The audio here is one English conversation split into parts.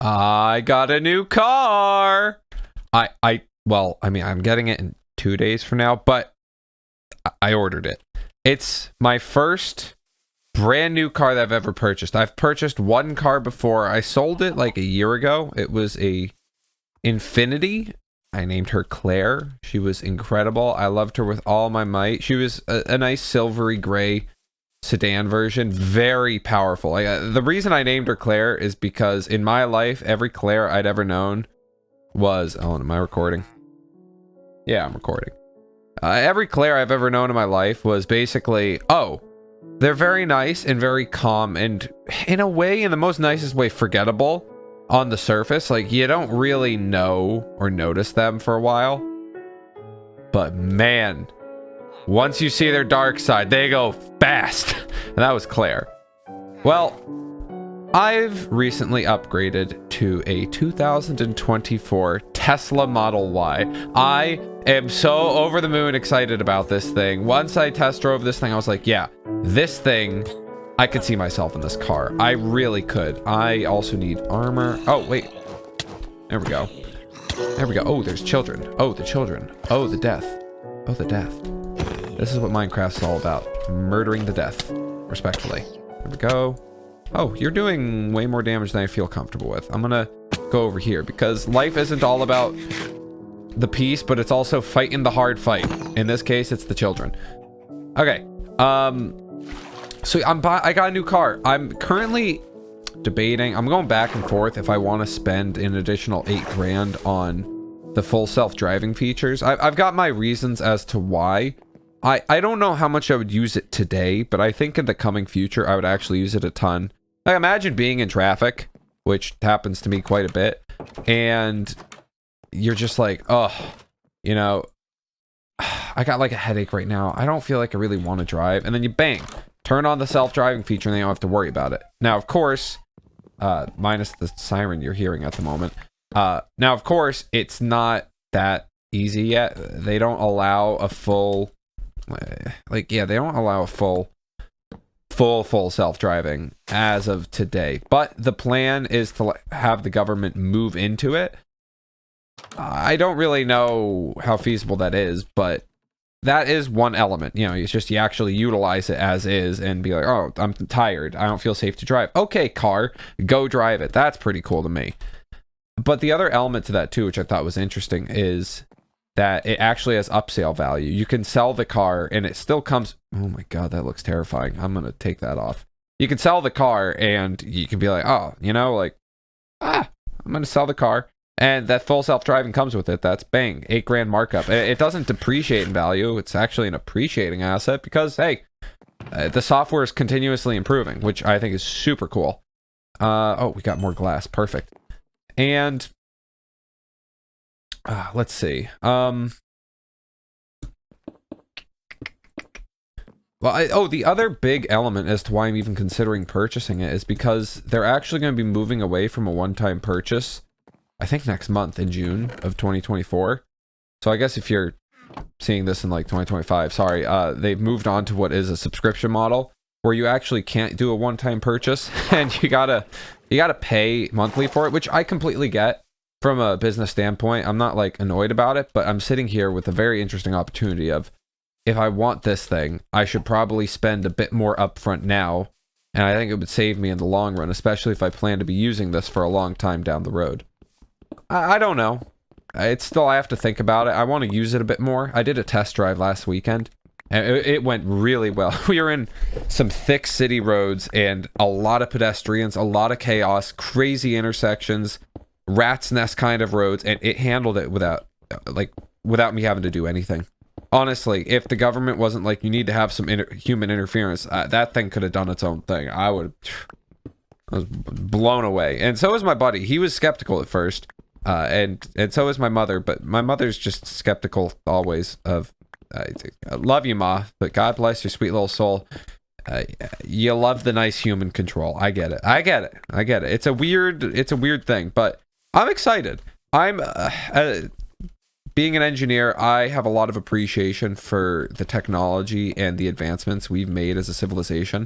I got a new car. I'm getting it in 2 days from now, but I ordered it. It's my first brand new car that I've ever purchased. I've purchased one car before. I sold it like a year ago. It was a Infinity. I named her Claire. She was incredible. I loved her with all my might. She was a nice silvery gray sedan version, very powerful. The reason I named her Claire is because in my life, every Claire I'd ever known was... Oh, am I recording? Yeah, I'm recording. Every Claire I've ever known in my life was basically, oh, they're very nice and very calm and in a way, in the most nicest way, forgettable on the surface. Like, you don't really know or notice them for a while. But man, once you see their dark side, they go fast. And that was Claire. Well, I've recently upgraded to a 2024 Tesla Model Y. I am so over the moon excited about this thing. Once I test drove this thing, I was like, yeah, this thing, I could see myself in this car. I really could. I also need armor. Oh, wait. There we go. There we go. Oh, there's children. Oh, the children. Oh, the death. Oh, the death. This is what Minecraft's all about. Murdering the death. Respectfully. There we go. Oh, you're doing way more damage than I feel comfortable with. I'm gonna go over here because life isn't all about the peace, but it's also fighting the hard fight. In this case, it's the children. Okay. So I got a new car. I'm currently debating. I'm going back and forth if I want to spend an additional 8 grand on the full self-driving features. I've got my reasons as to why. I don't know how much I would use it today, but I think in the coming future, I would actually use it a ton. Like, imagine being in traffic, which happens to me quite a bit, and you're just like, oh, you know, I got like a headache right now. I don't feel like I really want to drive. And then you bang, turn on the self-driving feature and then you don't have to worry about it. Now, of course, minus the siren you're hearing at the moment. Now, of course, it's not that easy yet. They don't allow a full... they don't allow a full self-driving as of today, but the plan is to have the government move into it. I don't really know how feasible that is, but that is one element. You know, it's just you actually utilize it as is and be like, oh, I'm tired, I don't feel safe to drive. Okay, car, go drive it. That's pretty cool to me. But the other element to that too, which I thought was interesting, is that it actually has upsale value. You can sell the car and it still comes... Oh my god, that looks terrifying. I'm gonna take that off. You can sell the car and you can be like, oh, you know, like, I'm gonna sell the car. And that full self-driving comes with it. That's bang, 8 grand markup. It doesn't depreciate in value. It's actually an appreciating asset because, hey, the software is continuously improving, which I think is super cool. Oh, we got more glass. Perfect. And... let's see. The other big element as to why I'm even considering purchasing it is because they're actually going to be moving away from a one-time purchase, I think next month in June of 2024. So I guess if you're seeing this in like 2025, sorry, they've moved on to what is a subscription model where you actually can't do a one-time purchase and you gotta pay monthly for it, which I completely get. From a business standpoint, I'm not like annoyed about it, but I'm sitting here with a very interesting opportunity of, if I want this thing, I should probably spend a bit more upfront now, and I think it would save me in the long run, especially if I plan to be using this for a long time down the road. I don't know. It's still, I have to think about it. I want to use it a bit more. I did a test drive last weekend, and it went really well. We were in some thick city roads, and a lot of pedestrians, a lot of chaos, crazy intersections, rat's nest kind of roads, and it handled it without me having to do anything. Honestly, if the government wasn't like, you need to have some human interference, that thing could have done its own thing. I was blown away. And so was my buddy. He was skeptical at first, and so is my mother, but my mother's just skeptical always of, I love you, Ma, but God bless your sweet little soul. You love the nice human control. I get it. It's a weird thing, but I'm excited. I'm being an engineer, I have a lot of appreciation for the technology and the advancements we've made as a civilization.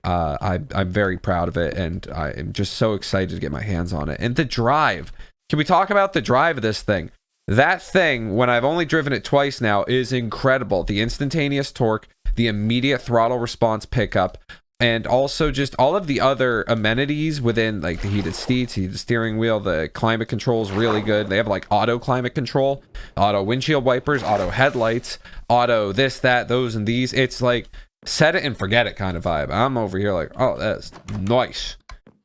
I'm very proud of it, and I am just so excited to get my hands on it. And the drive. Can we talk about the drive of this thing? That thing, when I've only driven it twice now, is incredible. The instantaneous torque, the immediate throttle response pickup, and also just all of the other amenities within, like the heated seats, heated steering wheel, the climate control is really good. They have like auto climate control, auto windshield wipers, auto headlights, auto this, that, those, and these. It's like set it and forget it kind of vibe. I'm over here like, oh, that's nice.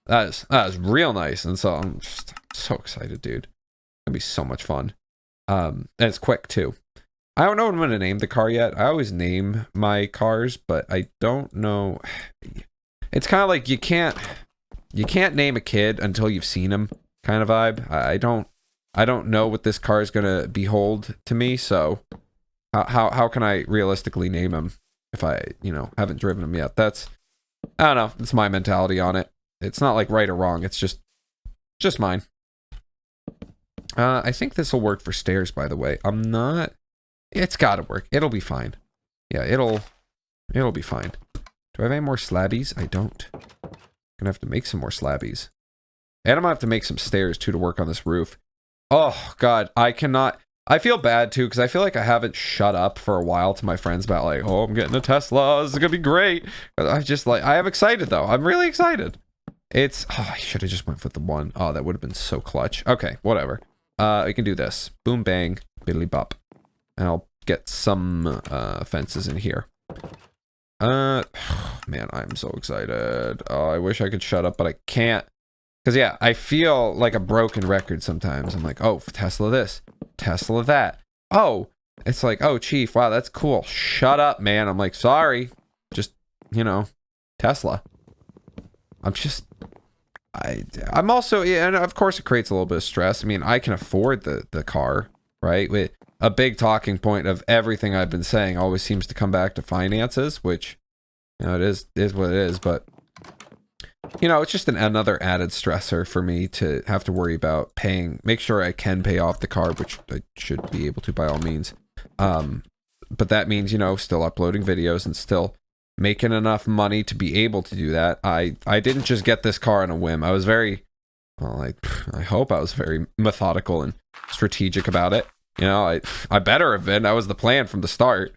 That is real nice. And so I'm just so excited, dude. It'll be so much fun. And it's quick too. I don't know what I'm gonna name the car yet. I always name my cars, but I don't know. It's kind of like you can't name a kid until you've seen him, kind of vibe. I don't know what this car is gonna behold to me. So how can I realistically name him if I haven't driven him yet? I don't know. That's my mentality on it. It's not like right or wrong. It's just mine. I think this will work for stairs, by the way. It's gotta work. It'll be fine. Yeah, it'll be fine. Do I have any more slabbies? I don't. Gonna have to make some more slabbies. And I'm gonna have to make some stairs, too, to work on this roof. Oh, God. I cannot... I feel bad, too, because I feel like I haven't shut up for a while to my friends about, like, oh, I'm getting a Tesla. This is gonna be great. I am excited, though. I'm really excited. I should have just went with the one. Oh, that would have been so clutch. Okay, whatever. We can do this. Boom, bang, biddly bop. And I'll get some fences in here. Man, I'm so excited. Oh, I wish I could shut up, but I can't. Because, yeah, I feel like a broken record sometimes. I'm like, oh, Tesla this, Tesla that. Oh, it's like, oh, Chief, wow, that's cool. Shut up, man. I'm like, sorry. Just, Tesla. I'm also, yeah, and of course it creates a little bit of stress. I mean, I can afford the car, right? With a big talking point of everything I've been saying always seems to come back to finances, which, it is what it is, but, it's just another added stressor for me to have to worry about make sure I can pay off the car, which I should be able to by all means. But that means, still uploading videos and still making enough money to be able to do that. I didn't just get this car on a whim. I was I hope I was very methodical and strategic about it. I better have been. That was the plan from the start.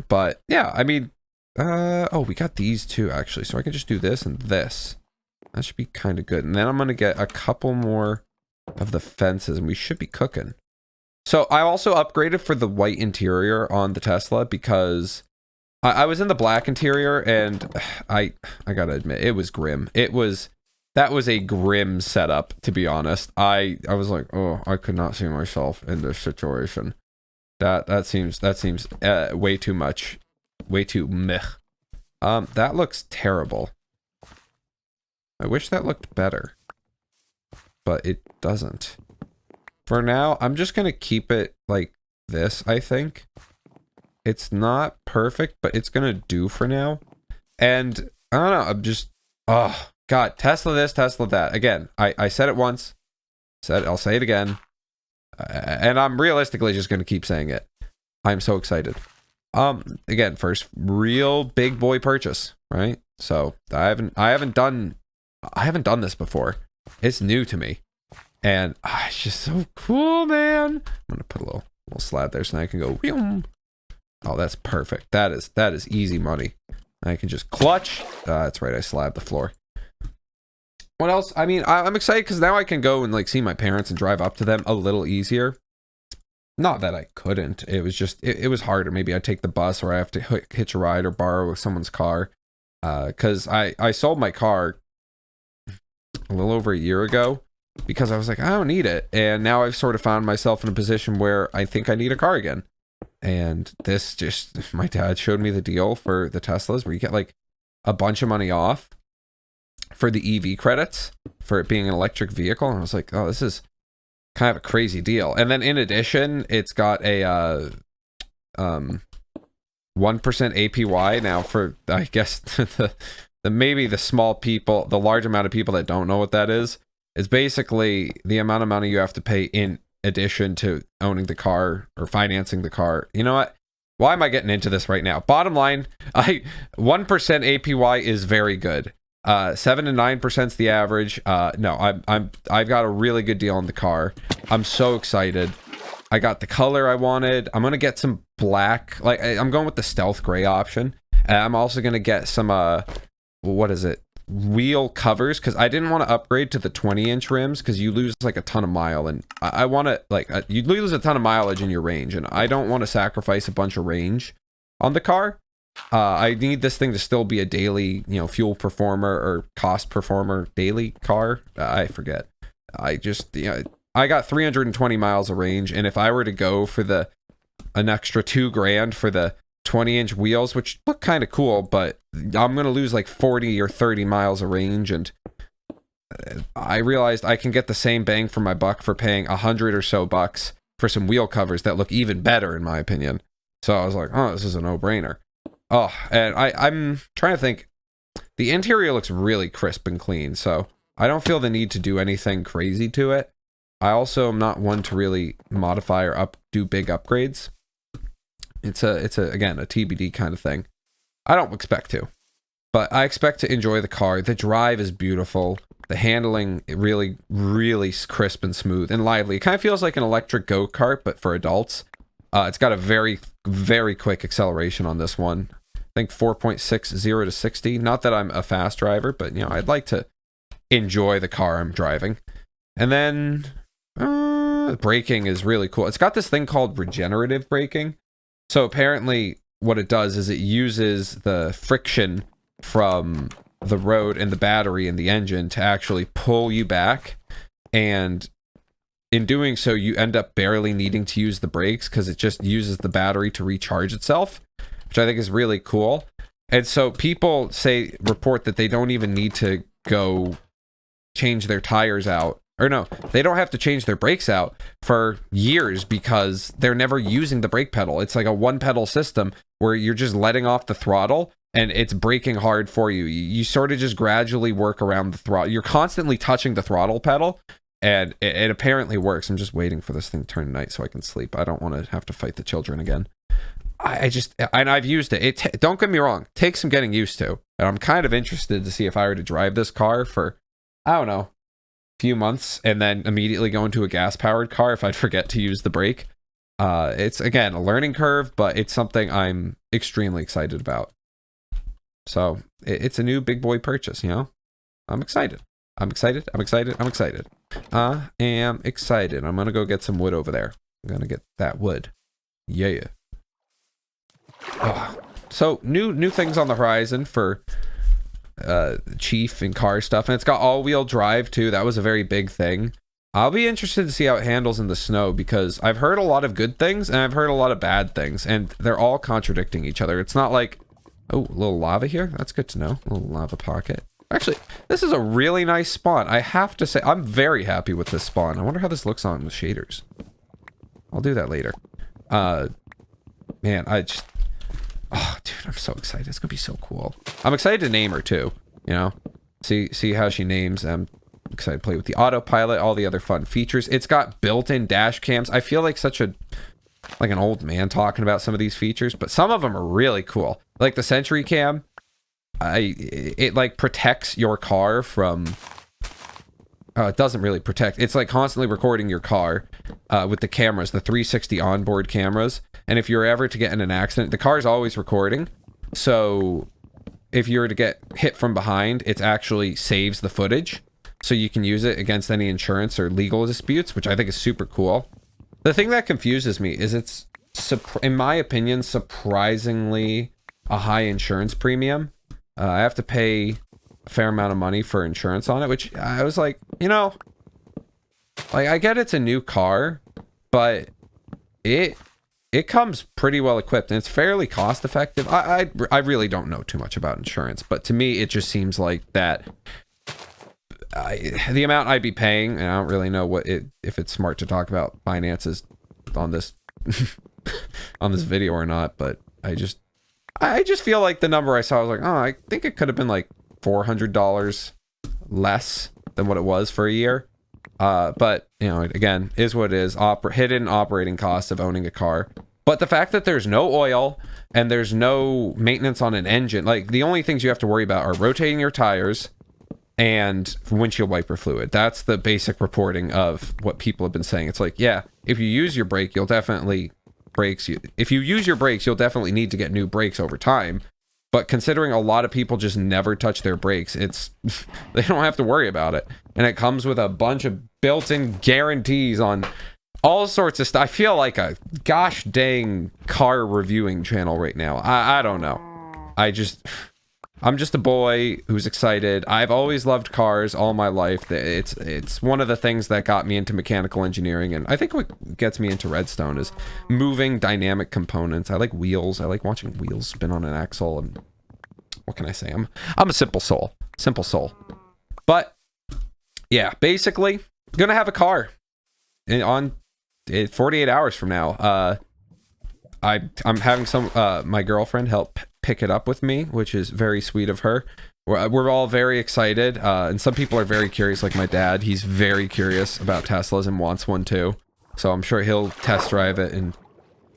But yeah, I mean, we got these two actually, so I can just do this and this. That should be kind of good. And then I'm gonna get a couple more of the fences, and we should be cooking. So I also upgraded for the white interior on the Tesla because I was in the black interior, and I gotta admit, it was grim. That was a grim setup, to be honest. I was like, oh, I could not see myself in this situation. That seems way too much, way too meh. That looks terrible. I wish that looked better, but it doesn't. For now, I'm just gonna keep it like this, I think. It's not perfect, but it's gonna do for now. And I don't know, I'm just, oh God, Tesla this, Tesla that. Again, I said it once, I'll say it again, and I'm realistically just gonna keep saying it. I'm so excited. Again, first real big boy purchase, right? So I haven't done this before. It's new to me, and it's just so cool, man. I'm gonna put a little slab there so I can go. Wheom. Oh, that's perfect. That is easy money. I can just clutch. That's right. I slabbed the floor. What else? I mean, I'm excited because now I can go and like see my parents and drive up to them a little easier. Not that I couldn't. It was just it was harder. Maybe I take the bus, or I have to hitch a ride or borrow someone's car. Because I sold my car a little over a year ago because I was like, I don't need it, and now I've sort of found myself in a position where I think I need a car again. And this just, my dad showed me the deal for the Teslas where you get like a bunch of money off for the EV credits for it being an electric vehicle. And I was like, oh, this is kind of a crazy deal. And then in addition, it's got a 1% APY now for, I guess, the maybe the small people, the large amount of people that don't know what that is basically the amount of money you have to pay in addition to owning the car or financing the car. You know what? why am I getting into this right now? Bottom line, 1% APY is very good. 7 to 9% is the average. No, I've got a really good deal on the car. I'm so excited. I got the color I wanted. I'm gonna get some black. Like I'm going with the stealth gray option. And I'm also gonna get some what is it? Wheel covers, because I didn't want to upgrade to the 20-inch rims because you lose like a ton of mile, and I want to like you lose a ton of mileage in your range, and I don't want to sacrifice a bunch of range on the car. I need this thing to still be a daily, fuel performer or cost performer daily car. I forget. I just, I got 320 miles of range, and if I were to go for an extra $2,000 for the 20-inch wheels, which look kind of cool, but I'm gonna lose like 40 or 30 miles of range, and I realized I can get the same bang for my buck for paying $100 or so for some wheel covers that look even better in my opinion. So I was like, oh, this is a no-brainer. Oh, and I'm trying to think. The interior looks really crisp and clean, so I don't feel the need to do anything crazy to it. I also am not one to really modify or do big upgrades. It's again a TBD kind of thing. I don't expect to, but I expect to enjoy the car. The drive is beautiful. The handling really, really crisp and smooth and lively. It kind of feels like an electric go-kart, but for adults. It's got a very, very quick acceleration on this one. I think 4.60 to 60. Not that I'm a fast driver, but I'd like to enjoy the car I'm driving. And then braking is really cool. It's got this thing called regenerative braking. So apparently what it does is it uses the friction from the road and the battery and the engine to actually pull you back, and in doing so you end up barely needing to use the brakes because it just uses the battery to recharge itself, which I think is really cool. And so people report that they don't even need to go change their tires out, or no, they don't have to change their brakes out for years because they're never using the brake pedal. It's like a one pedal system where you're just letting off the throttle and it's braking hard for you. You sort of just gradually work around the throttle. You're constantly touching the throttle pedal, and it apparently works. I'm just waiting for this thing to turn night so I can sleep. I don't want to have to fight the children again. And I've used it. Don't get me wrong, it takes some getting used to. And I'm kind of interested to see if I were to drive this car for, I don't know, few months and then immediately go into a gas-powered car if I'd forget to use the brake. It's, again, a learning curve, but it's something I'm extremely excited about. So, it's a new big boy purchase, I'm excited. I'm excited. I am excited. I'm gonna go get some wood over there. I'm gonna get that wood. Yeah. Oh. So, new things on the horizon for Chief and car stuff, and it's got all-wheel drive too. That was a very big thing. I'll be interested to see how it handles in the snow, because I've heard a lot of good things and I've heard a lot of bad things, and they're all contradicting each other. It's not like, oh, a little lava here. That's good to know. A little lava pocket. Actually, this is a really nice spawn. I have to say, I'm very happy with this spawn. I wonder how this looks on the shaders. I'll do that later. Man, oh, dude, I'm so excited. It's gonna be so cool. I'm excited to name her too. See how she names. I'm excited to play with the autopilot, all the other fun features. It's got built-in dash cams. I feel like like an old man talking about some of these features, but some of them are really cool. Like the Sentry Cam. It like protects your car from. It doesn't really protect. It's like constantly recording your car with the cameras, the 360 onboard cameras. And if you're ever to get in an accident, the car is always recording. So if you were to get hit from behind, it actually saves the footage. So you can use it against any insurance or legal disputes, which I think is super cool. The thing that confuses me is it's, in my opinion, surprisingly a high insurance premium. I have to pay a fair amount of money for insurance on it, which I was like, I get it's a new car, but it comes pretty well equipped and it's fairly cost effective. I really don't know too much about insurance, but to me it just seems like that the amount I'd be paying, and I don't really know if it's smart to talk about finances on this on this video or not, but I just feel like the number I saw, I was like, oh, I think it could have been like $400 less than what it was for a year. But, again, is what it is. Hidden operating costs of owning a car. But the fact that there's no oil and there's no maintenance on an engine, like the only things you have to worry about are rotating your tires and windshield wiper fluid. That's the basic reporting of what people have been saying. It's like, yeah, if you use your brake, you'll definitely if you use your brakes, you'll definitely need to get new brakes over time. But considering a lot of people just never touch their brakes, it's they don't have to worry about it. And it comes with a bunch of built-in guarantees on all sorts of stuff. I feel like a gosh dang car reviewing channel right now. I don't know. I'm just a boy who's excited. I've always loved cars all my life. It's one of the things that got me into mechanical engineering, and I think what gets me into Redstone is moving dynamic components. I like wheels. I like watching wheels spin on an axle, and what can I say? I'm a simple soul. Simple soul. But yeah, basically, gonna have a car on 48 hours from now. I'm having my girlfriend help pick it up with me, which is very sweet of her. We're all very excited, and some people are very curious, like my dad. He's very curious about Teslas and wants one too. So I'm sure he'll test drive it and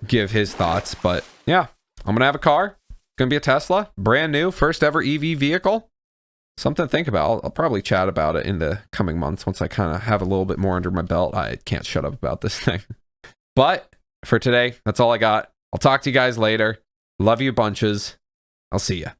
give his thoughts. But yeah, I'm gonna have a car. Gonna be a Tesla, brand new, first ever EV vehicle. Something to think about. I'll probably chat about it in the coming months once I kind of have a little bit more under my belt. I can't shut up about this thing. But for today, that's all I got. I'll talk to you guys later. Love you bunches. I'll see ya.